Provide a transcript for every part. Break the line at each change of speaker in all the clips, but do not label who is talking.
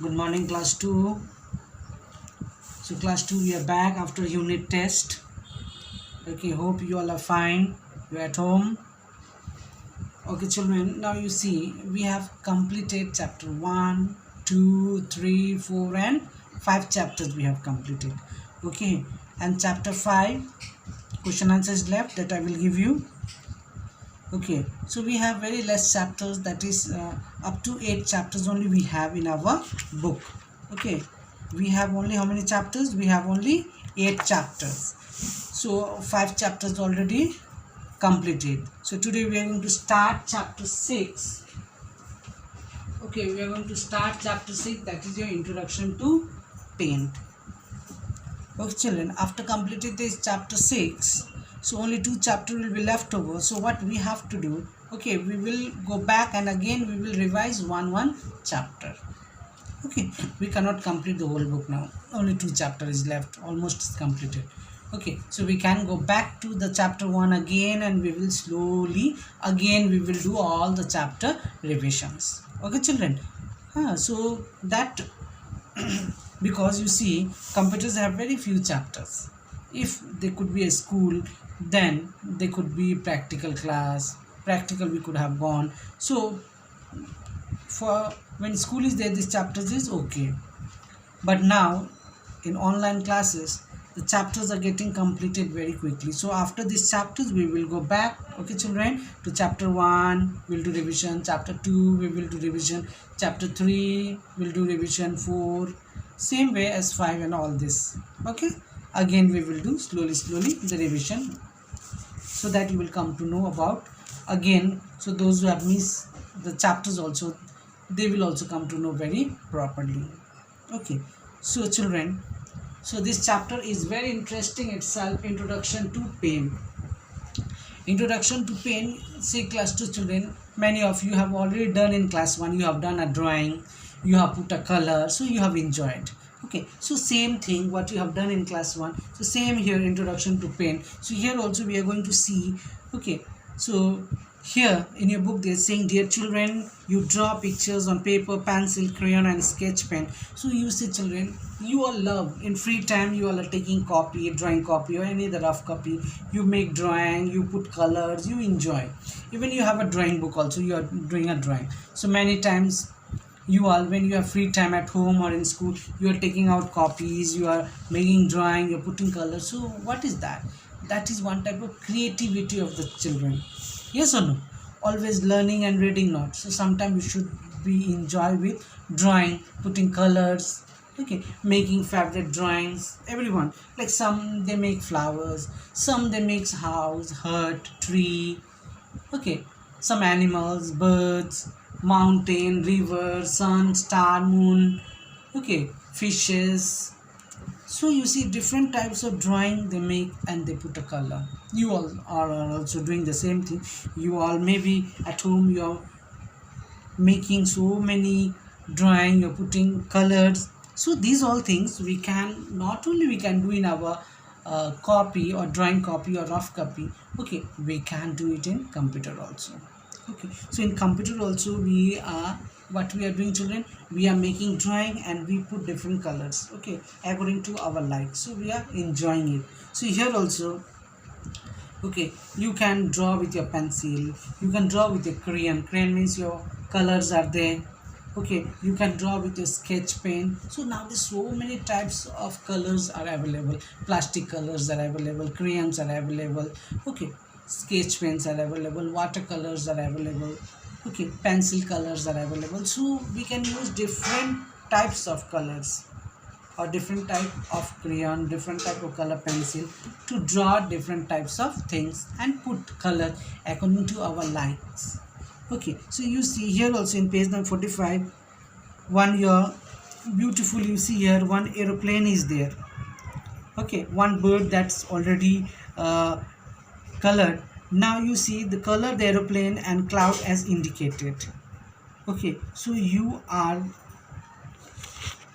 Good morning, class 2. So, class 2, we are back after unit test. Okay, hope you all are fine. You're at home. Okay, children, now you see we have completed chapter 1, 2, 3, 4, and 5 chapters we have completed. Okay, and chapter 5, question answers left that I will give you. Okay, so we have very less chapters, that is up to 8 chapters only we have in our book. Okay, we have only how many chapters? We have only 8 chapters. So 5 chapters already completed. So today we are going to start chapter 6. Okay, we are going to start chapter 6, that is your introduction to paint. Okay children, after completing this chapter 6, so only 2 chapters will be left over. So what we have to do, okay, we will go back and again we will revise one chapter. Okay, we cannot complete the whole book now. Only 2 chapters is left, almost completed. Okay, so we can go back to the chapter 1 again and we will slowly again we will do all the chapter revisions. Okay children, so that because you see computers have very few chapters. If they could be a school, then they could be practical class, practical we could have gone. So for when school is there, this chapters is okay, but now in online classes the chapters are getting completed very quickly. So after these chapters we will go back, okay children, to chapter 1 we'll do revision, chapter 2 we will do revision, chapter 3 we'll do revision, 4 same way as 5 and all this. Okay, again we will do slowly the revision, so that you will come to know about again. So those who have missed the chapters also, they will also come to know very properly. Okay, so children, so this chapter is very interesting itself, introduction to paint. Introduction to paint, say class 2 children, many of you have already done in class 1, you have done a drawing, you have put a color, so you have enjoyed. Okay, so same thing what you have done in class 1, so same here, introduction to paint. So here also we are going to see. Okay, so here in your book they are saying, dear children, you draw pictures on paper, pencil, crayon and sketch pen. So you see children, you all love in free time, you all are taking copy, drawing copy or any other rough copy, you make drawing, you put colors, you enjoy. Even you have a drawing book also, you are doing a drawing. So many times you all, when you have free time at home or in school, you are taking out copies, you are making drawing, you are putting colors. So what is that? That is one type of creativity of the children. Yes or no? Always learning and reading not. So sometimes you should be enjoy with drawing, putting colors, okay, making favorite drawings. Everyone, like some they make flowers, some they make house, hut, tree, okay, some animals, birds, mountain, river, sun, star, moon, okay, fishes. So you see different types of drawing they make and they put a color. You all are also doing the same thing. You all maybe at home you are making so many drawing, you're putting colors. So these all things we can, not only we can do in our copy or drawing copy or rough copy, okay, we can do it in computer also. Okay, so in computer also we are, what we are doing children, we are making drawing and we put different colors, okay, according to our like. So we are enjoying it. So here also, okay, you can draw with your pencil, you can draw with your crayon. Crayon means your colors are there. Okay, you can draw with your sketch pen. So now there's so many types of colors are available. Plastic colors are available, crayons are available, okay, sketch pens are available, watercolors are available, okay, pencil colors are available. So we can use different types of colors or different type of crayon, different type of color pencil to draw different types of things and put color according to our likes. Okay, so you see here also in page number 45, one your beautiful, you see here one aeroplane is there, okay, one bird that's already colored. Now you see the color, the aeroplane and cloud as indicated. Okay, so you are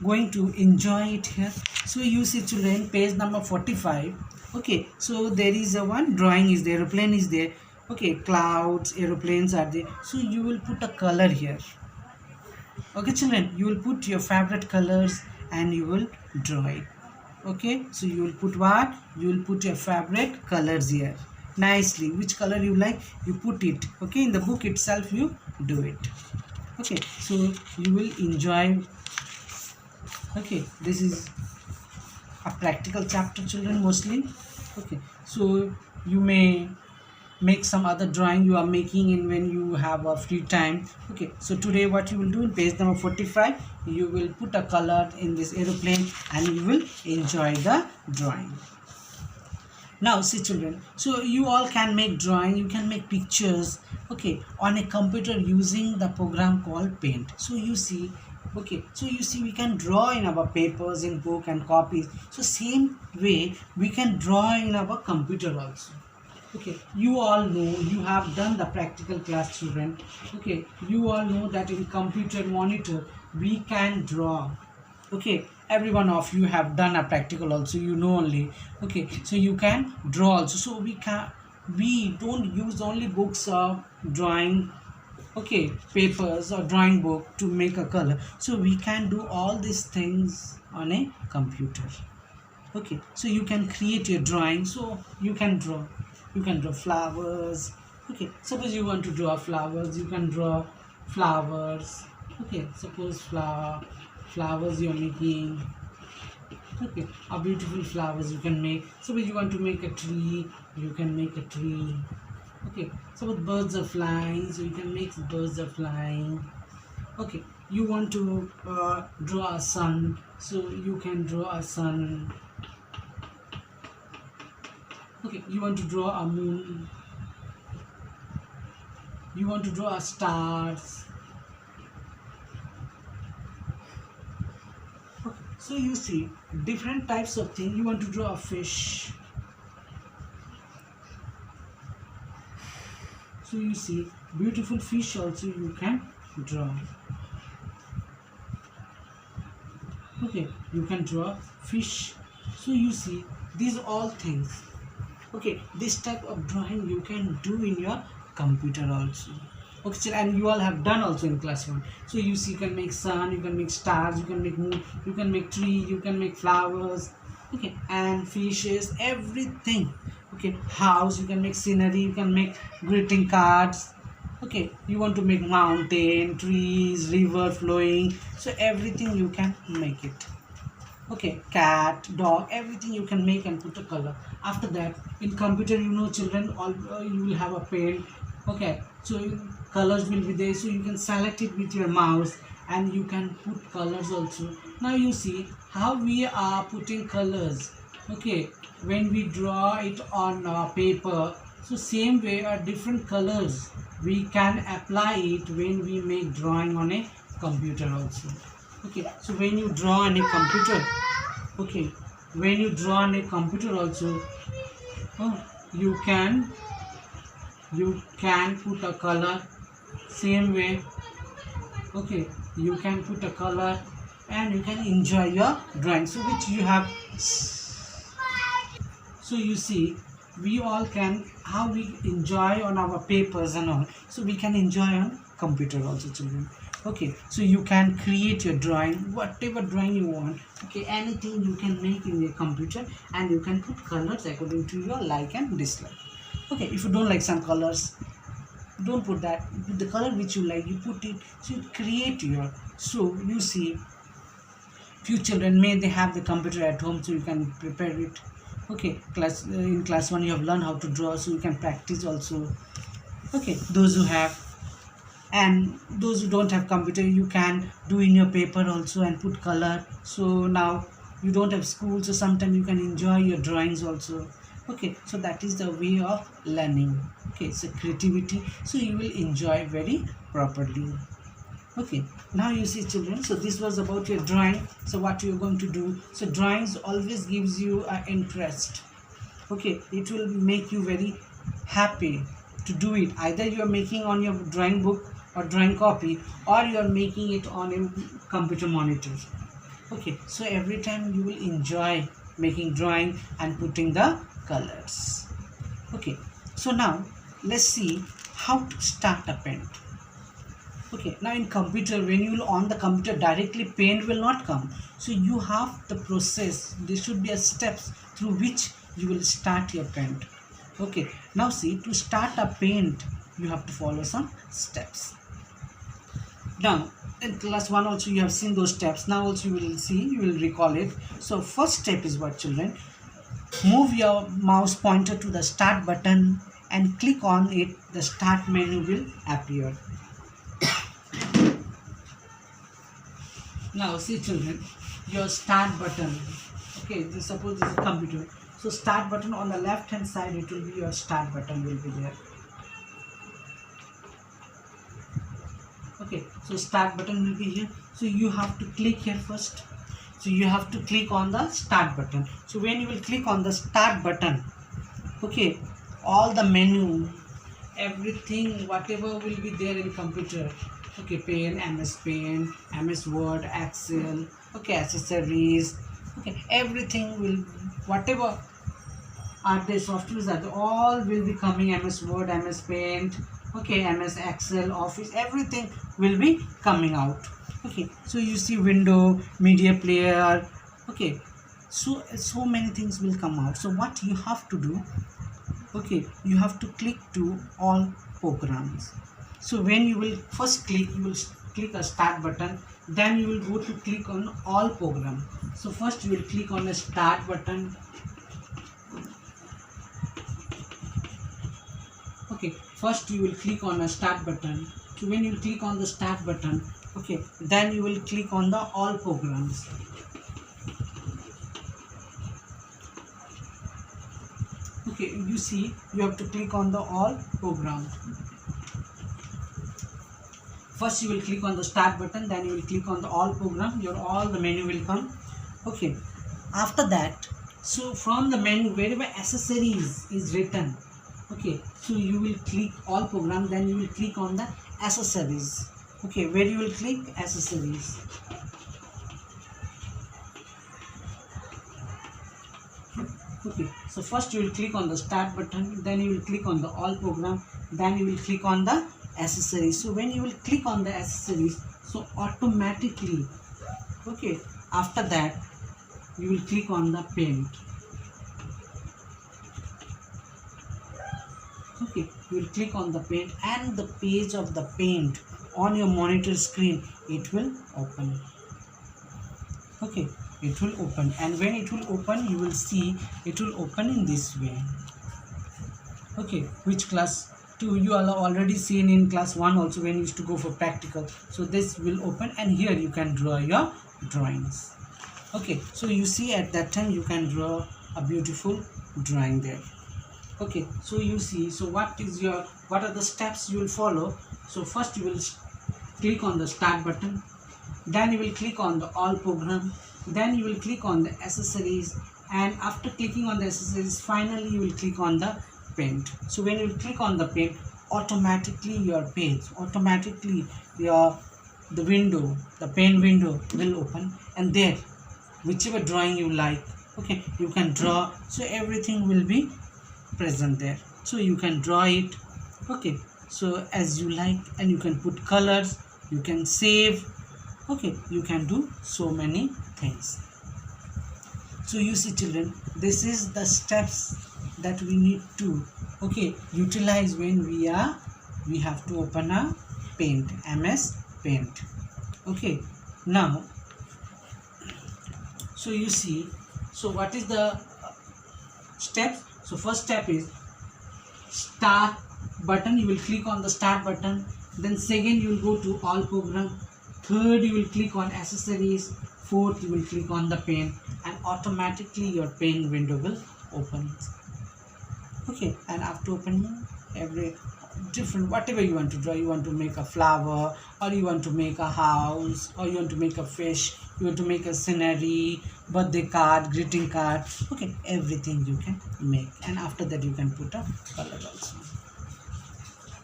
going to enjoy it here. So you see children, page number 45. Okay, so there is a one drawing is there, aeroplane is there, okay, clouds, aeroplanes are there. So you will put a color here. Okay children, you will put your favorite colors and you will draw it. Okay, so you will put what? You will put your favorite colors here nicely. Which color you like, you put it. Okay, in the book itself you do it. Okay, so you will enjoy. Okay, this is a practical chapter children mostly. Okay, so you may make some other drawing you are making in when you have a free time. Okay, so today what you will do in page number 45, you will put a color in this aeroplane and you will enjoy the drawing. Now see children, so you all can make drawing, you can make pictures, okay, on a computer using the program called Paint. So you see, okay, so you see we can draw in our papers, in book and copies. So same way we can draw in our computer also. Okay, you all know, you have done the practical class children. Okay, you all know that in computer monitor we can draw. Okay, every one of you have done a practical also, you know only. Okay, so you can draw also. So we don't use only books or drawing, okay, papers or drawing book to make a color. So we can do all these things on a computer. Okay, so you can create your drawing. So you can draw flowers. Okay, suppose you want to draw flowers, you can draw flowers. Okay, suppose flowers you're making. Okay, a beautiful flowers you can make. Suppose you want to make a tree, you can make a tree. Okay, suppose birds are flying, so you can make birds are flying. Okay, you want to draw a sun, so you can draw a sun. Okay, you want to draw a moon, you want to draw a stars. Okay, so you see different types of things. You want to draw a fish, so you see beautiful fish also you can draw. Okay, you can draw fish. So you see these all things. Okay, this type of drawing you can do in your computer also. Okay, and you all have done also in class 1. So you see, you can make sun, you can make stars, you can make moon, you can make tree, you can make flowers. Okay, and fishes, everything. Okay, house, you can make scenery, you can make greeting cards. Okay, you want to make mountain, trees, river flowing, so everything you can make it. Okay, cat, dog, everything you can make and put a color. After that, in computer, you know children, all you will have a paint. Okay, so colors will be there, so you can select it with your mouse and you can put colors also. Now you see how we are putting colors. Okay, when we draw it on paper, so same way different colors we can apply it when we make drawing on a computer also. Okay, so when you draw on a computer, okay, when you draw on a computer also, you can put a color same way. Okay, you can put a color and you can enjoy your drawing, so which you have. So you see we all can, how we enjoy on our papers and all, so we can enjoy on computer also children. Okay, so you can create your drawing, whatever drawing you want. Okay, anything you can make in your computer and you can put colors according to your like and dislike. Okay, if you don't like some colors, don't put that. Put the color which you like, you put it. So you create your. So you see few children may they have the computer at home, so you can prepare it. Okay, in class 1 you have learned how to draw, so you can practice also. Okay, those who have, and those who don't have computer, you can do in your paper also and put color. So now you don't have school, so sometimes you can enjoy your drawings also. Okay, so that is the way of learning. Okay, so creativity, so you will enjoy very properly. Okay, now you see children, so this was about your drawing. So what you're going to do, so drawings always gives you an interest. Okay, it will make you very happy to do it. Either you are making on your drawing book or drawing copy, or you are making it on a computer monitor. Okay, so every time you will enjoy making drawing and putting the colors. Okay, so now let's see how to start a paint. Okay, now in computer, when you will on the computer directly, paint will not come. So you have the process. There should be a steps through which you will start your paint. Okay, now see, to start a paint you have to follow some steps. Now in class 1 also you have seen those steps. Now also you will see, you will recall it. So first step is what, children? Move your mouse pointer to the start button and click on it. The start menu will appear. Now see, children, your start button. Okay, suppose this is a computer. So start button on the left hand side, it will be your start button will be there. Okay, so start button will be here. So you have to click here first. So you have to click on the start button. So when you will click on the start button, okay, all the menu, everything, whatever will be there in computer, okay, Paint, MS Paint, MS Word, Excel, okay, accessories, okay, everything will, whatever are the softwares are, all will be coming. MS Word, MS Paint, okay, MS Excel, Office, everything will be coming out. Okay, so you see window, media player, okay, so many things will come out. So what you have to do, okay, you have to click to all programs. So when you will first click, you will click a start button, then you will go to click on all program. So first you will click on the start button. Okay, first you will click on a start button. So when you click on the start button, okay, then you will click on the all programs. Okay, you see, you have to click on the all program. First you will click on the start button, then you will click on the all program. Your all the menu will come. Okay, after that, so from the menu, wherever accessories is written, okay, so you will click all program, then you will click on the accessories. Okay, where you will click accessories. Okay, so first you will click on the start button, then you will click on the all program, then you will click on the accessories. So when you will click on the accessories, so automatically, okay, after that you will click on the paint. Okay, you will click on the paint, and the page of the paint on your monitor screen, it will open. Okay, it will open, and when it will open, you will see it will open in this way. Okay, which class 2 you are already seen in class 1 also when you used to go for practical. So this will open, and here you can draw your drawings. Okay, so you see at that time you can draw a beautiful drawing there. Okay, so you see, so what are the steps you will follow? So first you will click on the start button, then you will click on the all program, then you will click on the accessories, and after clicking on the accessories, finally you will click on the paint. So when you click on the paint, automatically your page, automatically the window, the paint window will open, and there whichever drawing you like, okay, you can draw. So everything will be present there, so you can draw it, okay, so as you like, and you can put colors, you can save, okay, you can do so many things. So you see, children, this is the steps that we need to, okay, utilize when we have to open a paint, MS Paint. Okay, now, so you see, so what is the steps? So first step is start button, you will click on the start button, then second you will go to all program, third you will click on accessories, fourth you will click on the paint, and automatically your paint window will open. Okay, and after opening, every different, whatever you want to draw, you want to make a flower, or you want to make a house, or you want to make a fish, you want to make a scenery, birthday card, greeting card, okay, everything you can make, and after that you can put a color also.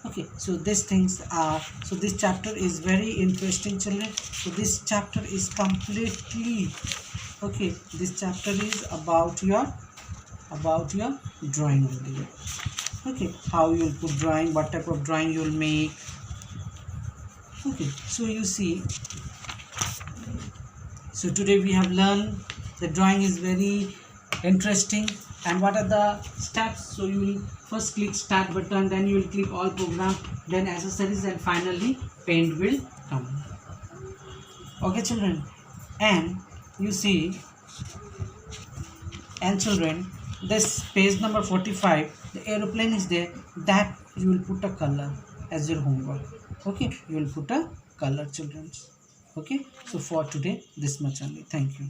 Okay, so these things are, so this chapter is very interesting, children. So this chapter is completely, okay, this chapter is about your drawing video. Okay, how you will put drawing, what type of drawing you will make, Okay, so you see, so today we have learned the drawing is very interesting. And what are the steps? So you will first click start button, then you will click all program, then accessories, and finally paint will come. Okay children, and you see, and children, this page number 45, the aeroplane is there, that you will put a color as your homework. Okay, you will put a color children. Okay, so for today this much only. Thank you.